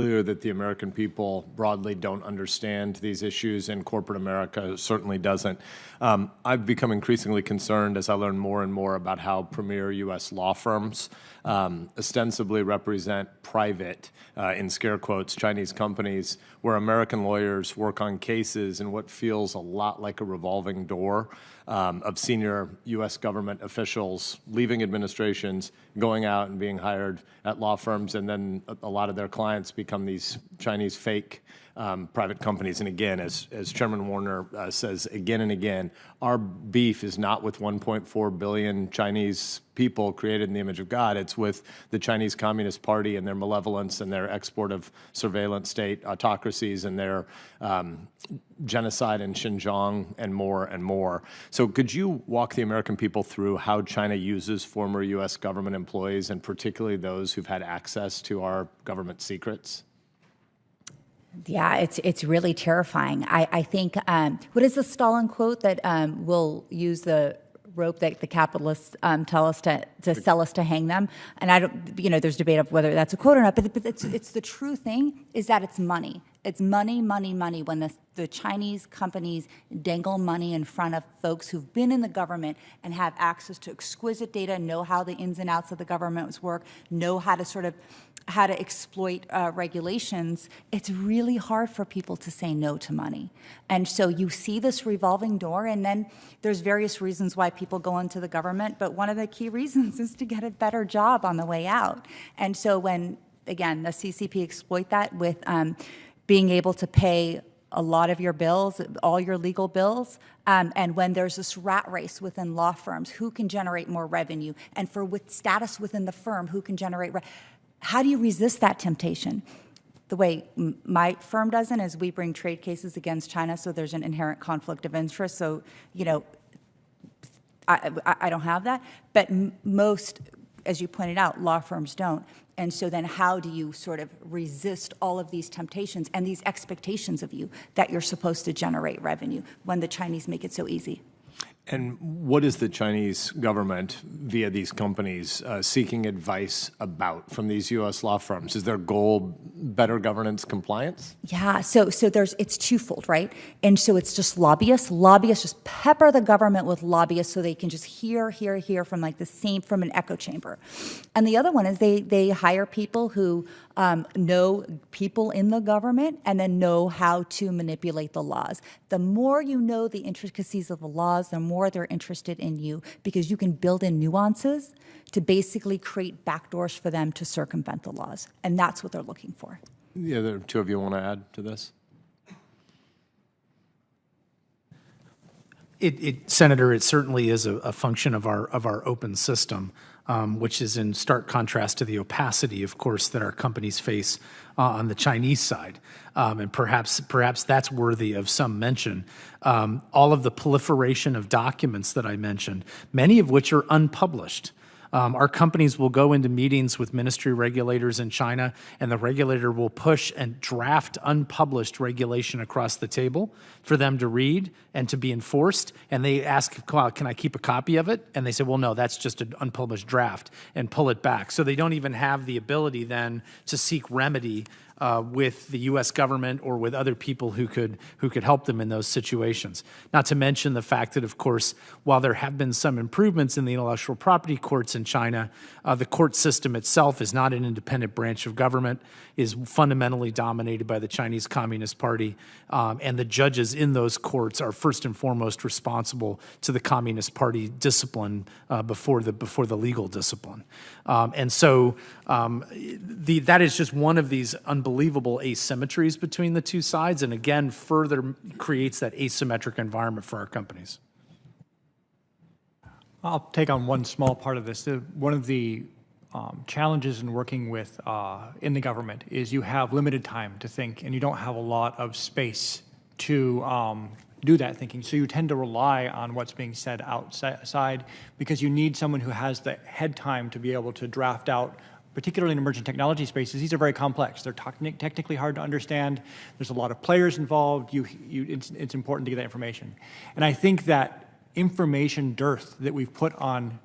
Clear that the American people broadly don't understand these issues, and corporate America certainly doesn't. I've become increasingly concerned as I learn more and more about how premier U.S. law firms ostensibly represent private, in scare quotes, Chinese companies, where American lawyers work on cases in what feels a lot like a revolving door of senior U.S. government officials leaving administrations, going out and being hired at law firms, and then a lot of their clients become these Chinese fake private companies. And again, as Chairman Warner says again and again, our beef is not with 1.4 billion Chinese people created in the image of God. It's with the Chinese Communist Party and their malevolence and their export of surveillance state autocracies and their genocide in Xinjiang and more and more. So could you walk the American people through how China uses former U.S. government employees, and particularly those who've had access to our government secrets? Yeah, it's really terrifying. I think, what is the Stalin quote that we'll use the rope that the capitalists tell us to sell us to hang them? And I don't, there's debate of whether that's a quote or not, but it's the true thing is that it's money. It's money, money, money. When the Chinese companies dangle money in front of folks who've been in the government and have access to exquisite data, know how the ins and outs of the governments work, know how to exploit regulations, it's really hard for people to say no to money. And so you see this revolving door, and then there's various reasons why people go into the government, but one of the key reasons is to get a better job on the way out. And so when, again, the CCP exploit that with being able to pay a lot of your bills, all your legal bills, and when there's this rat race within law firms, who can generate more revenue, and with status within the firm, who can generate how do you resist that temptation? The way my firm doesn't is we bring trade cases against China, so there's an inherent conflict of interest. So, I don't have that. But most, as you pointed out, law firms don't. And so then how do you sort of resist all of these temptations and these expectations of you that you're supposed to generate revenue when the Chinese make it so easy? And what is the Chinese government, via these companies, seeking advice about from these U.S. law firms? Is their goal better governance compliance? Yeah, so it's twofold, right? And so it's just lobbyists. Lobbyists just pepper the government with lobbyists so they can just hear from from an echo chamber. And the other one is they hire people who know people in the government and then know how to manipulate the laws. The more you know the intricacies of the laws, the more they're interested in you, because you can build in nuances to basically create backdoors for them to circumvent the laws. And that's what they're looking for. The other two of you want to add to this? Senator, it certainly is a function of our open system, which is in stark contrast to the opacity, of course, that our companies face on the Chinese side. And perhaps that's worthy of some mention. All of the proliferation of documents that I mentioned, many of which are unpublished. Our companies will go into meetings with ministry regulators in China, and the regulator will push and draft unpublished regulation across the table for them to read and to be enforced. And they ask, can I keep a copy of it? And they say, well, no, that's just an unpublished draft, and pull it back. So they don't even have the ability then to seek remedy with the U.S. government or with other people who could help them in those situations. Not to mention the fact that, of course, while there have been some improvements in the intellectual property courts in China, the court system itself is not an independent branch of government, is fundamentally dominated by the Chinese Communist Party, and the judges in those courts are first and foremost responsible to the Communist Party discipline before the legal discipline. And so that is just one of these unbelievable asymmetries between the two sides, and again, further creates that asymmetric environment for our companies. I'll take on one small part of this. One of the challenges in working with in the government is you have limited time to think, and you don't have a lot of space to do that thinking. So you tend to rely on what's being said outside, because you need someone who has the head time to be able to draft out, particularly in emerging technology spaces. These are very complex. They're technically hard to understand. There's a lot of players involved. It's important to get that information. And I think that information dearth that we've put on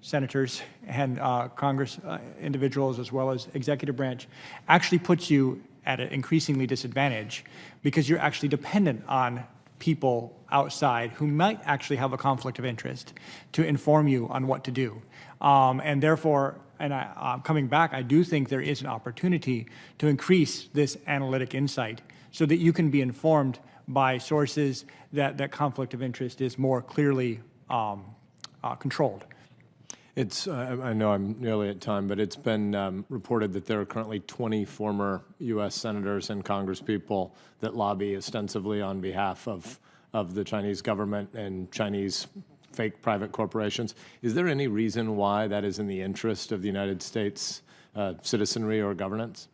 senators and Congress individuals as well as executive branch actually puts you at an increasingly disadvantage because you're actually dependent on people outside who might actually have a conflict of interest to inform you on what to do. And therefore, coming back, I do think there is an opportunity to increase this analytic insight so that you can be informed by sources that conflict of interest is more clearly controlled. I know I'm nearly at time, but it's been reported that there are currently 20 former U.S. senators and congresspeople that lobby ostensibly on behalf of the Chinese government and Chinese fake private corporations. Is there any reason why that is in the interest of the United States citizenry or governance?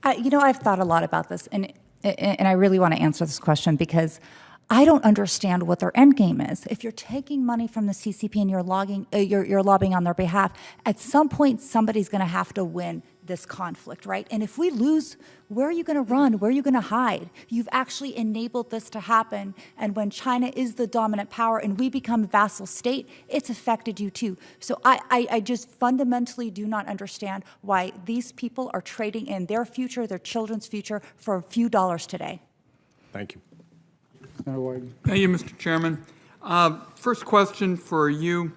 I've thought a lot about this, and I really want to answer this question because I don't understand what their end game is. If you're taking money from the CCP and you're lobbying on their behalf, at some point somebody's going to have to win this conflict, right? And if we lose, where are you going to run? Where are you going to hide? You've actually enabled this to happen. And when China is the dominant power and we become a vassal state, it's affected you too. So I just fundamentally do not understand why these people are trading in their future, their children's future, for a few dollars today. Thank you. Thank you, Mr. Chairman. First question for you.